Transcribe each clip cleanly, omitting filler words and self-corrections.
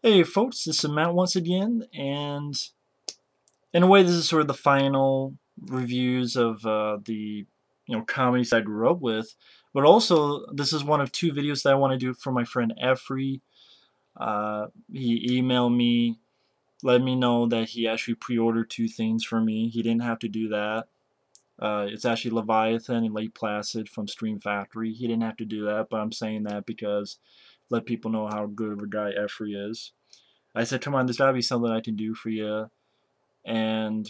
Hey folks, this is Matt once again, and in a way this is sort of the final reviews of the comedies I grew up with, but also this is one of two videos that I want to do for my friend Effrey. He emailed me, let me know that he actually pre-ordered two things for me. He didn't have to do that. It's actually Leviathan and Lake Placid from Stream Factory. He didn't have to do that, but I'm saying that because let people know how good of a guy Effrey is. I said, come on, there's gotta be something I can do for you. And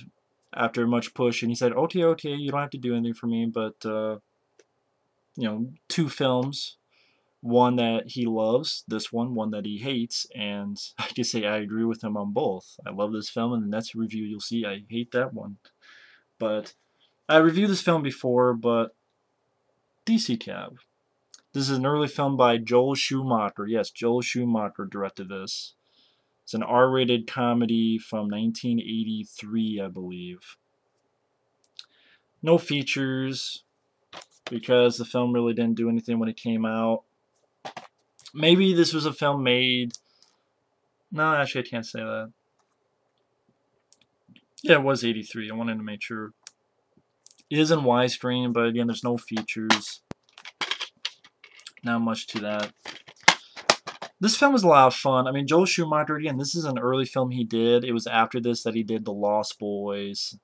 after much push, and he said, okay, okay, you don't have to do anything for me, but, two films. One that he loves, this one that he hates, and I can say I agree with him on both. I love this film, and the next review you'll see I hate that one. But I reviewed this film before, but DC Cab. This is an early film by Joel Schumacher. Yes, Joel Schumacher directed this. It's an R-rated comedy from 1983, I believe. No features, because the film really didn't do anything when it came out. Maybe this was a film made... No, actually I can't say that. Yeah, it was 83. I wanted to make sure. It is in widescreen, but again, there's no features. Not much to that. This film was a lot of fun. I mean, Joel Schumacher, again, this is an early film he did. It was after this that he did The Lost Boys.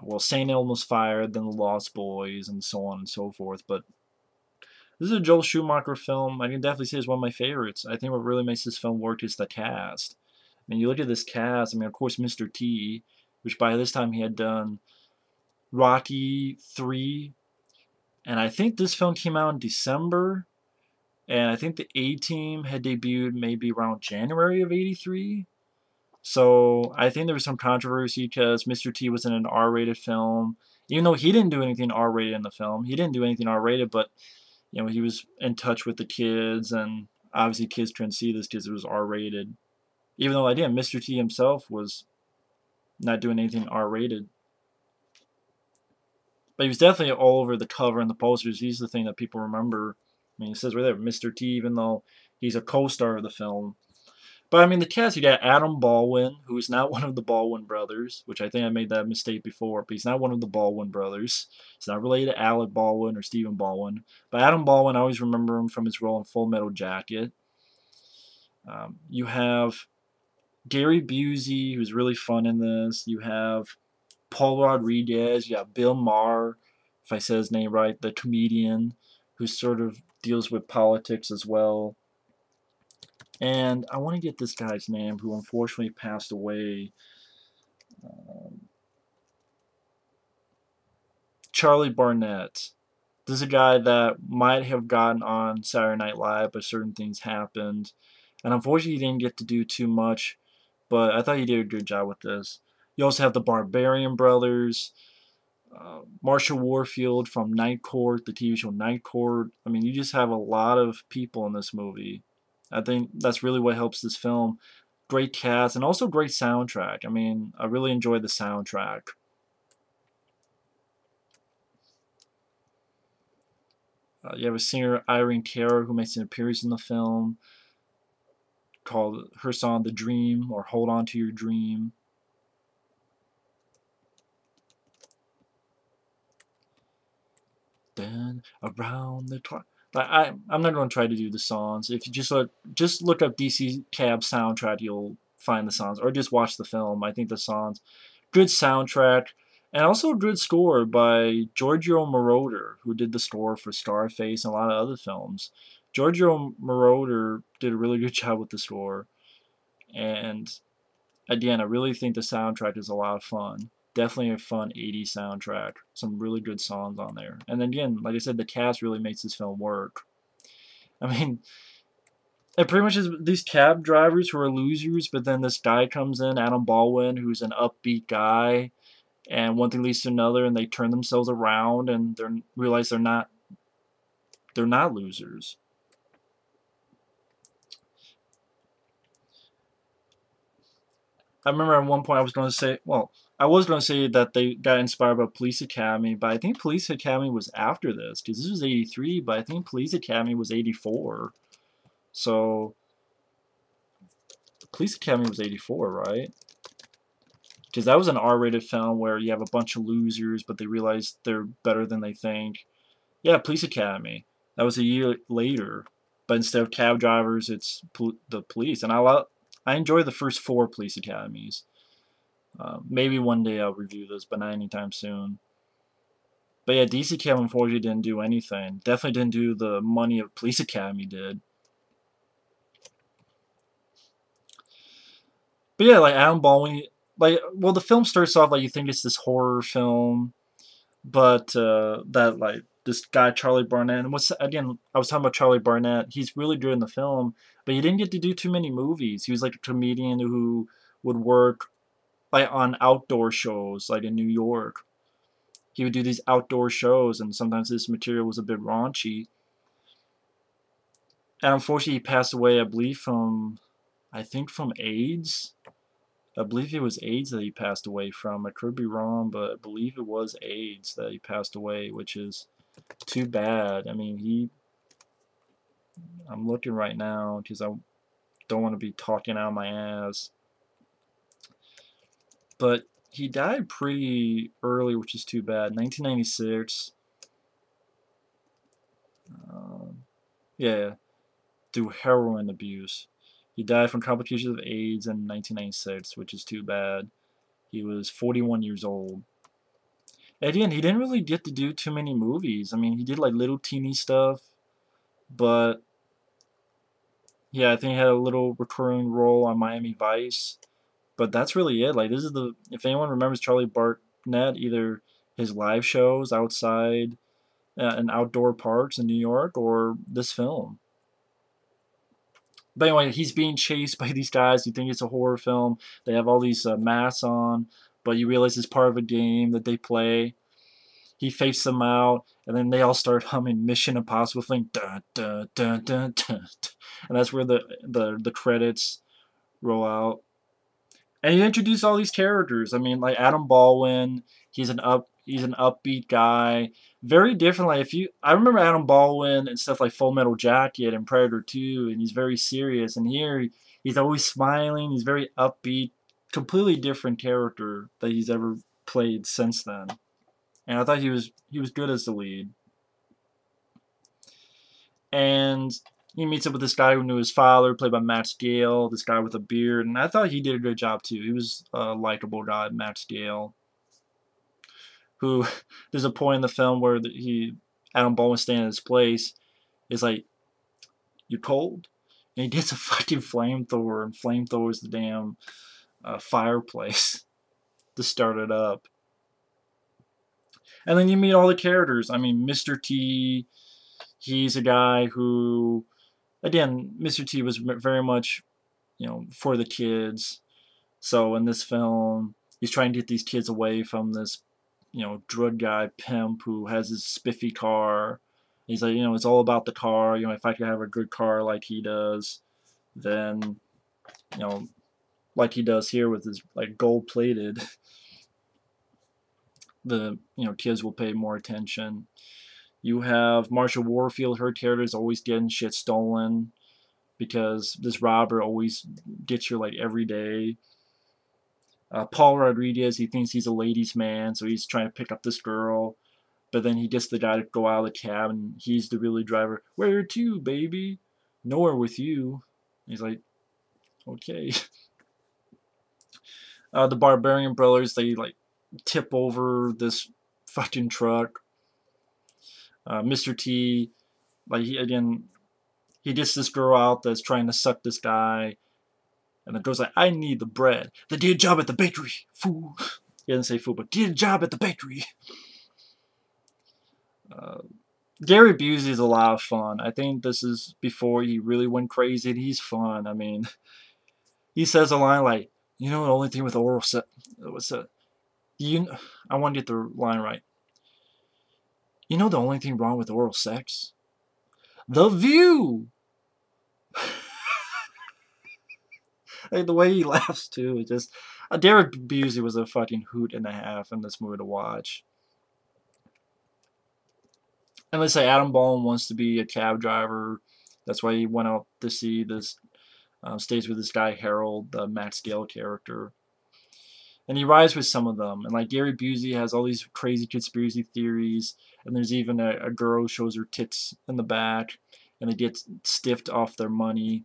Well, St. Elmo's Fire, then The Lost Boys, and so on and so forth. But this is a Joel Schumacher film. I can definitely say it's one of my favorites. I think what really makes this film work is the cast. I mean, you look at this cast. I mean, of course, Mr. T, which by this time he had done Rocky 3. And I think this film came out in December. And I think the A-Team had debuted maybe around January of 83. So I think there was some controversy because Mr. T was in an R-rated film. Even though he didn't do anything R-rated in the film. He didn't do anything R-rated, but he was in touch with the kids, and obviously kids couldn't see this because it was R-rated. Even though, again, Mr. T himself was not doing anything R-rated. But he was definitely all over the cover and the posters. He's the thing that people remember. I mean, it says right there, Mr. T, even though he's a co-star of the film. But, I mean, the cast, you got Adam Baldwin, who is not one of the Baldwin brothers, which I think I made that mistake before, but he's not one of the Baldwin brothers. He's not related to Alec Baldwin or Stephen Baldwin. But Adam Baldwin, I always remember him from his role in Full Metal Jacket. You have Gary Busey, who's really fun in this. You have Paul Rodriguez. You have Bill Maher, if I said his name right, the comedian, who sort of deals with politics as well. And I want to get this guy's name, who unfortunately passed away. Charlie Barnett. This is a guy that might have gotten on Saturday Night Live, but certain things happened. And unfortunately, he didn't get to do too much, but I thought he did a good job with this. You also have the Barbarian Brothers, Marsha Warfield from Night Court, the TV show Night Court. I mean, you just have a lot of people in this movie. I think that's really what helps this film. Great cast and also great soundtrack. I mean, I really enjoyed the soundtrack. You have a singer, Irene Cara, who makes an appearance in the film, called her song The Dream, or Hold On to Your Dream. Then around the clock. I'm not going to try to do the songs. If you just look up DC Cab soundtrack, you'll find the songs, or just watch the film. I think the songs, good soundtrack, and also a good score by Giorgio Moroder, who did the score for Scarface and a lot of other films. Giorgio Moroder did a really good job with the score, and again, I really think the soundtrack is a lot of fun. Definitely a fun 80s soundtrack. Some really good songs on there. And then again, like I said, the cast really makes this film work. I mean, it pretty much is these cab drivers who are losers, but then this guy comes in, Adam Baldwin, who's an upbeat guy, and one thing leads to another, and they turn themselves around and they realize they're not losers. I remember at one point I was going to say, well, I was going to say that they got inspired by Police Academy, but I think Police Academy was after this, because this was 83, but I think Police Academy was 84. So, Police Academy was 84, right? Because that was an R-rated film where you have a bunch of losers, but they realize they're better than they think. Yeah, Police Academy. That was a year later. But instead of cab drivers, it's the police. And I enjoy the first 4 Police Academies. Maybe one day I'll review this, but not anytime soon. But yeah, DC Cab unfortunately didn't do anything. Definitely didn't do the money of Police Academy did. But yeah, like Adam Baldwin, like, well, the film starts off like you think it's this horror film, but that like this guy Charlie Barnett, and again, I was talking about Charlie Barnett. He's really good in the film, but he didn't get to do too many movies. He was like a comedian who would work like on outdoor shows, like in New York. He would do these outdoor shows, and sometimes this material was a bit raunchy. And unfortunately, he passed away, I believe, I think from AIDS. I believe it was AIDS that he passed away from. I could be wrong, but I believe it was AIDS that he passed away, which is too bad. I mean, I'm looking right now because I don't want to be talking out of my ass. But he died pretty early, which is too bad. 1996. Yeah, through heroin abuse. He died from complications of AIDS in 1996, which is too bad. He was 41 years old. Again, he didn't really get to do too many movies. I mean, he did like little teeny stuff, but yeah, I think he had a little recurring role on Miami Vice. But that's really it. Like, this is if anyone remembers Charlie Barnett, either his live shows outside in outdoor parks in New York or this film. But anyway, he's being chased by these guys. You think it's a horror film. They have all these masks on, but you realize it's part of a game that they play. He fakes them out, and then they all start humming Mission Impossible thing, dun, dun, dun, dun, dun, and that's where the credits roll out. And you introduce all these characters. I mean, like Adam Baldwin, he's an upbeat guy, very different. Like I remember Adam Baldwin and stuff like Full Metal Jacket and Predator 2, and he's very serious. And here, he's always smiling. He's very upbeat, completely different character that he's ever played since then. And I thought he was good as the lead. And he meets up with this guy who knew his father, played by Gail, this guy with a beard, and I thought he did a good job too. He was a likable guy, Gail. Who, there's a point in the film where Adam Baldwin standing in his place, is like, "You cold?" And he gets a fucking flamethrower and flamethrowers the damn fireplace to start it up. And then you meet all the characters. I mean, Mr. T, he's a guy who, again, Mr. T was very much, for the kids. So in this film, he's trying to get these kids away from this, drug guy pimp who has his spiffy car. He's like, it's all about the car. If I could have a good car like he does, then, like he does here with his like gold-plated, the kids will pay more attention. You have Marsha Warfield. Her character is always getting shit stolen because this robber always gets her like every day. Paul Rodriguez, he thinks he's a ladies' man, so he's trying to pick up this girl. But then he gets the guy to go out of the cab, and he's the really driver. "Where to, baby?" "Nowhere with you." He's like, "Okay." The Barbarian Brothers, they like tip over this fucking truck. Mr. T, like he gets this girl out that's trying to suck this guy, and the girl's like, "I need the bread." "They did a job at the bakery, fool." He doesn't say fool, but did a job at the bakery. Gary Busey is a lot of fun. I think this is before he really went crazy, and he's fun. I mean, he says a line like, the only thing with oral sex, I want to get the line right. The only thing wrong with oral sex? The view! Like, the way he laughs, too, it just... Derek Busey was a fucking hoot and a half in this movie to watch. And let's say Adam Baldwin wants to be a cab driver. That's why he went out to see this stays with this guy Harold, the Max Gail character. And he rides with some of them. And like Gary Busey has all these crazy conspiracy theories. And there's even a girl who shows her tits in the back. And they get stiffed off their money.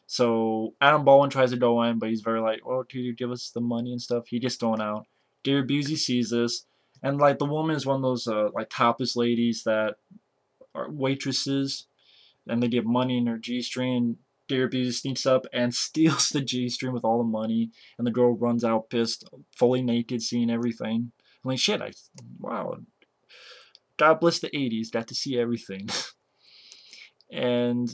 So Adam Baldwin tries to go in, but he's very like, oh, can you give us the money and stuff? He gets thrown out. Gary Busey sees this. And like the woman is one of those like topless ladies that are waitresses. And they get money in her G-string. Gary Busey sneaks up and steals the G-string with all the money, and the girl runs out pissed, fully naked, seeing everything. I'm like, shit, wow. God bless the 80s, got to see everything. And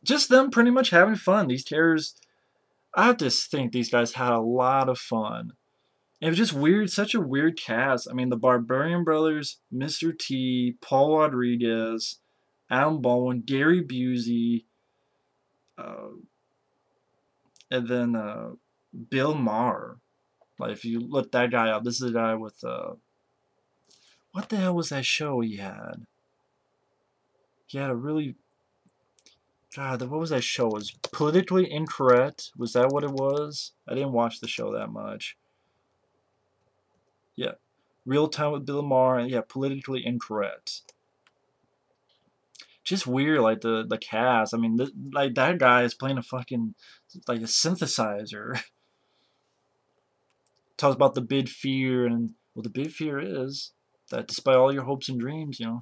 just them pretty much having fun. These terrors, I just think these guys had a lot of fun. It was just weird, such a weird cast. I mean, the Barbarian Brothers, Mr. T, Paul Rodriguez, Adam Baldwin, Gary Busey, uh, and then Bill Maher. Like, if you look that guy up, this is a guy with what the hell was that show he had? He had a really God. What was that show? It was Politically Incorrect. Was that what it was? I didn't watch the show that much. Yeah, Real Time with Bill Maher, and yeah, Politically Incorrect. Just weird, like the cast. I mean, like that guy is playing a fucking like a synthesizer. Talks about the big fear, and well, the big fear is that despite all your hopes and dreams, you know,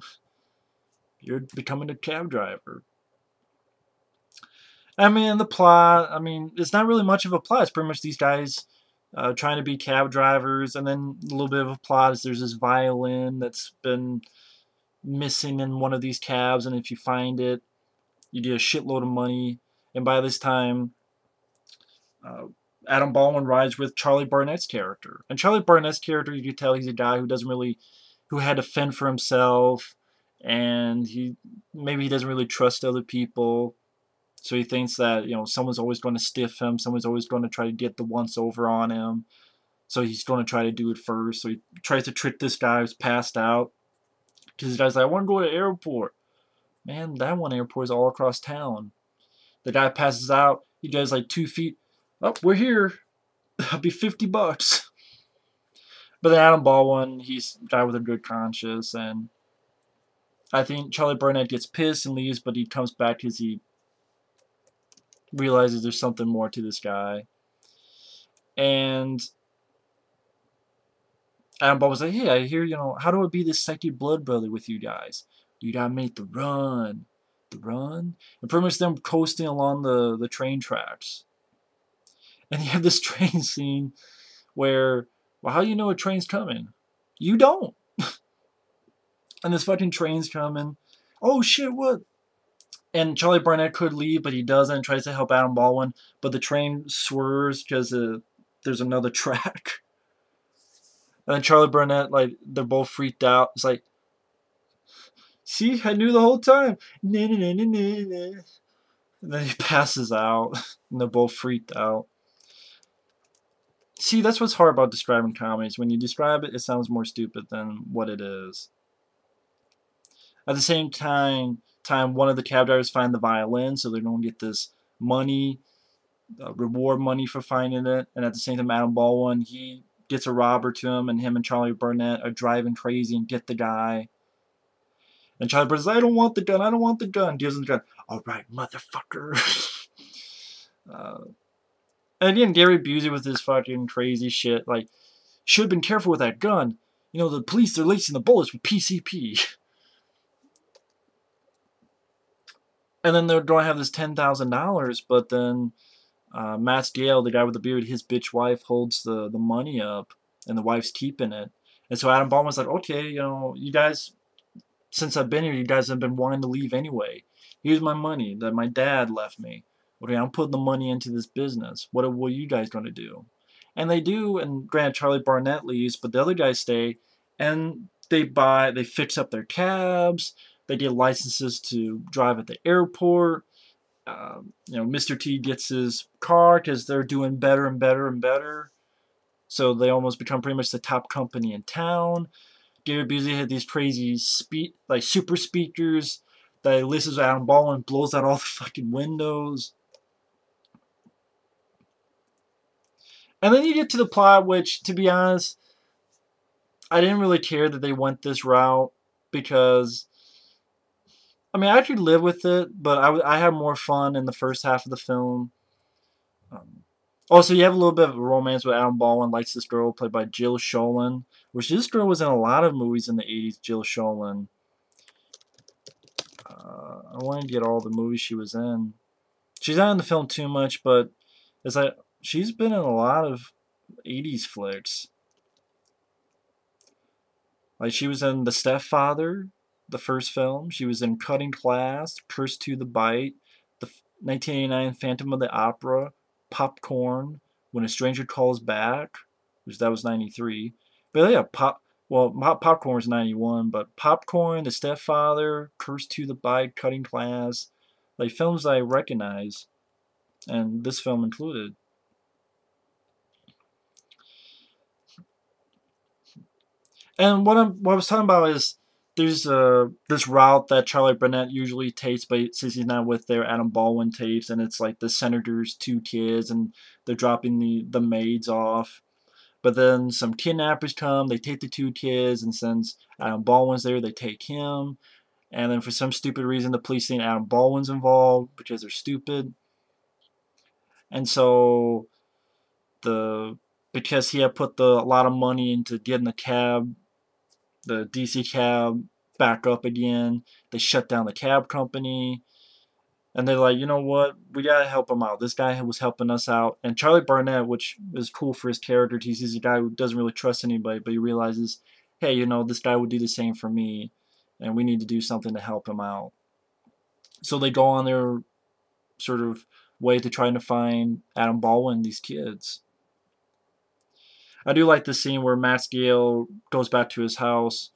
you're becoming a cab driver. I mean, the plot. I mean, it's not really much of a plot. It's pretty much these guys trying to be cab drivers, and then a little bit of a plot is there's this violin that's been missing in one of these cabs, and if you find it, you get a shitload of money. And by this time, uh, Adam Baldwin rides with Charlie Barnett's character. And Charlie Barnett's character, you can tell he's a guy who doesn't really, who had to fend for himself, and maybe he doesn't really trust other people. So he thinks that, you know, someone's always going to stiff him, someone's always going to try to get the once over on him. So he's going to try to do it first. So he tries to trick this guy who's passed out. Because this guy's like, I want to go to the airport. Man, that one airport is all across town. The guy passes out. He does like 2 feet. Oh, we're here. That'll be $50. But then Adam Baldwin, he's a guy with a good conscience. And I think Charlie Burnett gets pissed and leaves, but he comes back because he realizes there's something more to this guy. And Adam Baldwin's like, hey, I hear, you know, how do I be this second blood brother with you guys? You gotta make the run. The run? And pretty much them coasting along the train tracks. And you have this train scene where, well, how do you know a train's coming? You don't. And this fucking train's coming. Oh shit, what? And Charlie Barnett could leave, but he doesn't. Tries to help Adam Baldwin, but the train swerves because there's another track. And then Charlie Barnett, like, they're both freaked out. It's like, see, I knew the whole time. Nah, nah, nah, nah, nah, nah. And then he passes out, and they're both freaked out. See, that's what's hard about describing comedies. When you describe it, it sounds more stupid than what it is. At the same time, one of the cab drivers find the violin, so they're going to get this money, reward money for finding it. And at the same time, Adam Baldwin, he gets a robber to him, and him and Charlie Burnett are driving crazy and get the guy. And Charlie Burnett's like, I don't want the gun, I don't want the gun. Gives him the gun. All right, motherfucker. And again, Gary Busey with his fucking crazy shit. Like, should have been careful with that gun. You know, the police, they're lacing the bullets with PCP. And then they're going to have this $10,000, but then Matt Gail, the guy with the beard, his bitch wife holds the money up, and the wife's keeping it. And so Adam Baldwin's like, okay, you know, you guys, since I've been here, you guys have been wanting to leave anyway. Here's my money that my dad left me. Okay, I'm putting the money into this business. What are you guys going to do? And they do, and granted, Charlie Barnett leaves, but the other guys stay, and they fix up their cabs, they get licenses to drive at the airport. You know, Mr. T gets his car because they're doing better and better and better. So they almost become pretty much the top company in town. Gary Busey had these crazy super speakers that listens to Adam Baldwin, blows out all the fucking windows. And then you get to the plot, which, to be honest, I didn't really care that they went this route, because, I mean, I actually live with it, but I had more fun in the first half of the film. Also, you have a little bit of a romance with Adam Baldwin likes this girl played by Jill Sholin, which this girl was in a lot of movies in the 80s, Jill Sholin. I want to get all the movies she was in. She's not in the film too much, but it's like she's been in a lot of 80s flicks. Like, she was in The Stepfather, the first film. She was in Cutting Class, Cursed to the Bite, the 1989 Phantom of the Opera, Popcorn, When a Stranger Calls Back, which that was 93. But yeah, Popcorn was 91, but Popcorn, The Stepfather, Cursed to the Bite, Cutting Class, like films I recognize, and this film included. And what I was talking about is there's this route that Charlie Burnett usually takes, but since he's not with there, Adam Baldwin takes, and it's like the senator's 2 kids, and they're dropping the maids off. But then some kidnappers come, they take the 2 kids, and since Adam Baldwin's there, they take him. And then for some stupid reason, the police think Adam Baldwin's involved because they're stupid. And so because he had put a lot of money into getting the DC cab back up again, they shut down the cab company. And they're like, you know what? We gotta help him out. This guy was helping us out. And Charlie Barnett, which is cool for his character, he's a guy who doesn't really trust anybody, but he realizes, hey, you know, this guy would do the same for me, and we need to do something to help him out. So they go on their sort of way to trying to find Adam Baldwin, these kids. I do like the scene where Gail goes back to his house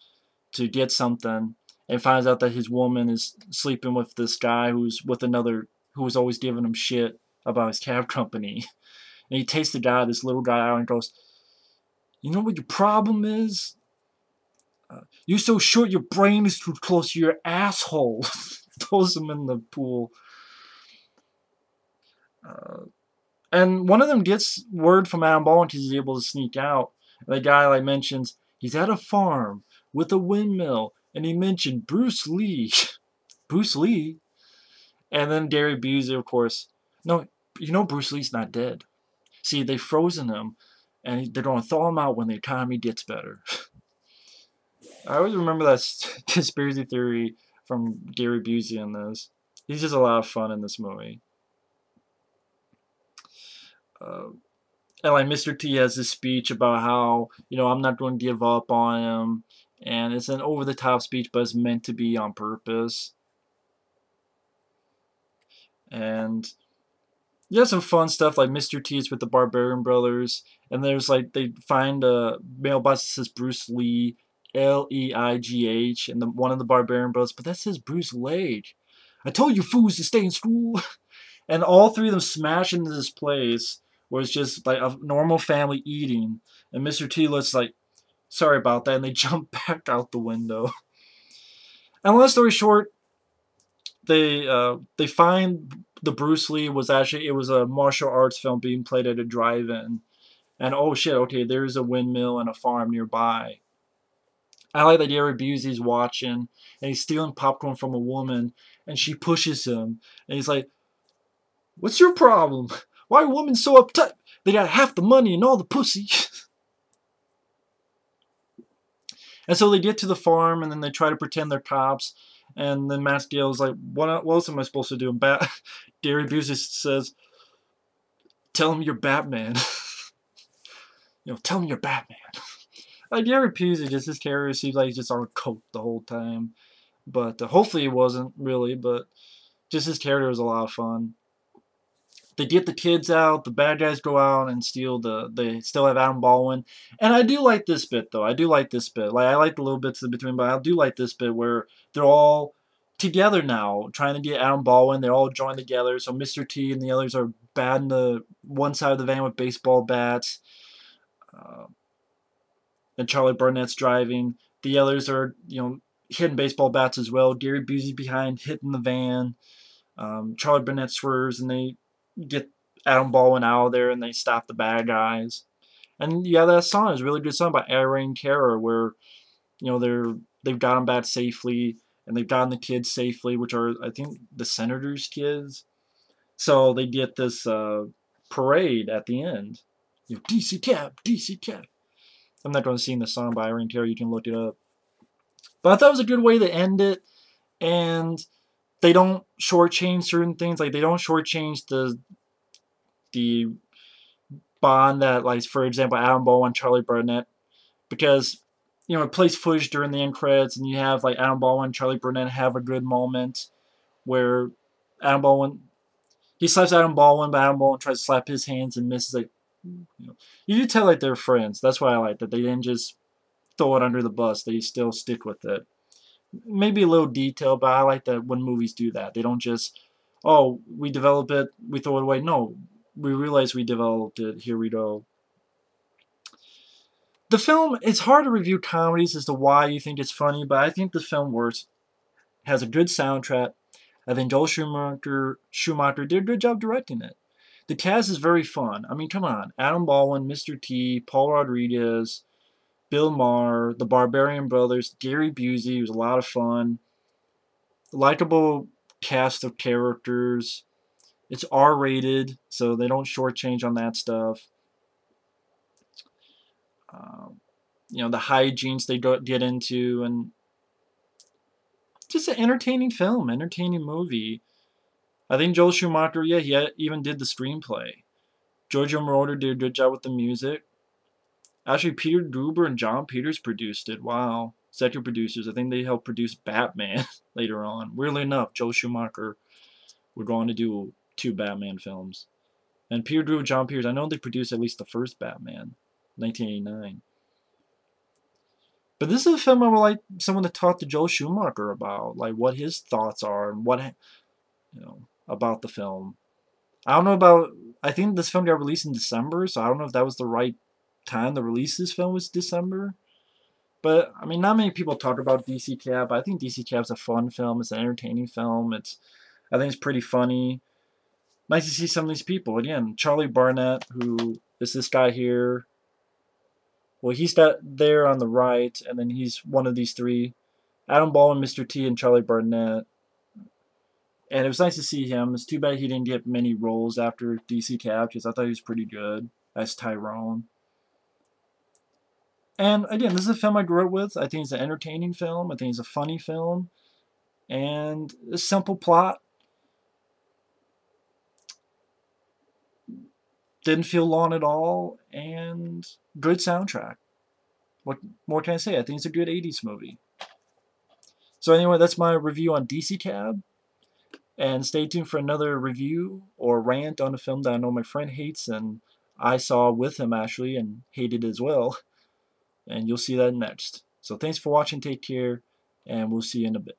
to get something and finds out that his woman is sleeping with this guy who's with another, who was always giving him shit about his cab company. And he takes this little guy out and goes, you know what your problem is? You're so short your brain is too close to your asshole. Throws him in the pool. And one of them gets word from Adam Baldwin because he's able to sneak out. And the guy like mentions he's at a farm with a windmill, and he mentioned Bruce Lee. Bruce Lee? And then Gary Busey, of course. No, you know Bruce Lee's not dead. See, they've frozen him, and they're going to thaw him out when the economy gets better. I always remember that conspiracy theory from Gary Busey in this. He's just a lot of fun in this movie. And like Mr. T has this speech about how, you know, I'm not going to give up on him. And it's an over-the-top speech, but it's meant to be on purpose. And you have some fun stuff like Mr. T is with the Barbarian Brothers. And there's like, they find a mailbox that says Bruce Lee, Leigh, and one of the Barbarian Brothers, but that says Bruce Leg. I told you fools to stay in school. And all 3 of them smash into this place where it's just like a normal family eating. And Mr. T looks like, sorry about that, and they jump back out the window. And long story short, they find the Bruce Lee was actually, it was a martial arts film being played at a drive-in. And oh shit, okay, there's a windmill and a farm nearby. I like that Gary Busey's watching, and he's stealing popcorn from a woman, and she pushes him, and he's like, what's your problem? Why are women so uptight? They got half the money and all the pussy. And so they get to the farm, and then they try to pretend they're cops. And then Matt Gale's like, what else am I supposed to do? And Gary Busey says, tell him you're Batman. You know, tell him you're Batman. Like Gary Busey, just his character seems like he's just on coke the whole time. But hopefully he wasn't really, but just his character was a lot of fun. They get the kids out, the bad guys go out and they still have Adam Baldwin. And I do like this bit, though. I do like this bit. Like, I like the little bits in between, but I do like this bit where they're all together now, trying to get Adam Baldwin. They're all joined together. So Mr. T and the others are batting the one side of the van with baseball bats. And Charlie Burnett's driving. The others are, you know, hitting baseball bats as well. Gary Busey behind hitting the van. Charlie Burnett swerves and they get Adam Baldwin out of there and they stop the bad guys. And yeah, that song is a really good song by Irene Cara, where they've got them back safely and they've gotten the kids safely, which are I think the senator's kids. So they get this parade at the end. DC Cab, DC Cab. I'm not going to sing the song by Irene Cara. You can look it up. But I thought it was a good way to end it, and they don't shortchange certain things. Like they don't shortchange the bond that, like, for example, Adam Baldwin and Charlie Burnett, because it plays footage during the end credits, and you have like Adam Baldwin and Charlie Burnett have a good moment where Adam Baldwin he slaps Adam Baldwin, but Adam Baldwin tries to slap his hands and misses. Like, you do tell like they're friends. That's why I like that they didn't just throw it under the bus. They still stick with it. Maybe a little detail, but I like that when movies do that. They don't just, oh, we develop it, we throw it away. No, we realize we developed it. Here we go. The film, it's hard to review comedies as to why you think it's funny, but I think the film works. Has a good soundtrack. I think Joel Schumacher did a good job directing it. The cast is very fun. I mean, come on. Adam Baldwin, Mr. T, Paul Rodriguez, Bill Maher, the Barbarian Brothers, Gary Busey was a lot of fun. Likeable cast of characters. It's R-rated, so they don't shortchange on that stuff. The hijinks they get into, and just an entertaining film, entertaining movie. I think Joel Schumacher, yeah, he even did the screenplay. Giorgio Moroder did a good job with the music. Actually, Peter Gruber and John Peters produced it. Wow. Executive producers. I think they helped produce Batman later on. Weirdly enough, Joel Schumacher would go on to do 2 Batman films. And Peter Gruber and John Peters, I know they produced at least the first Batman, 1989. But this is a film I would like someone to talk to Joel Schumacher about, like what his thoughts are and what, about the film. I don't know about, I think this film got released in December, so I don't know if that was the right time to release this film was December. But, I mean, not many people talk about DC Cab, but I think DC Cab's a fun film. It's an entertaining film. I think it's pretty funny. Nice to see some of these people. Again, Charlie Barnett, who is this guy here. Well, he's there on the right, and then he's one of these 3. Adam Baldwin, Mr. T, and Charlie Barnett. And it was nice to see him. It's too bad he didn't get many roles after DC Cab, because I thought he was pretty good as Tyrone. And again, this is a film I grew up with. I think it's an entertaining film. I think it's a funny film. And a simple plot. Didn't feel long at all. And good soundtrack. What more can I say? I think it's a good 80s movie. So anyway, that's my review on DC Cab. And stay tuned for another review or rant on a film that I know my friend hates and I saw with him actually and hated as well. And you'll see that next. So thanks for watching, take care, and we'll see you in a bit.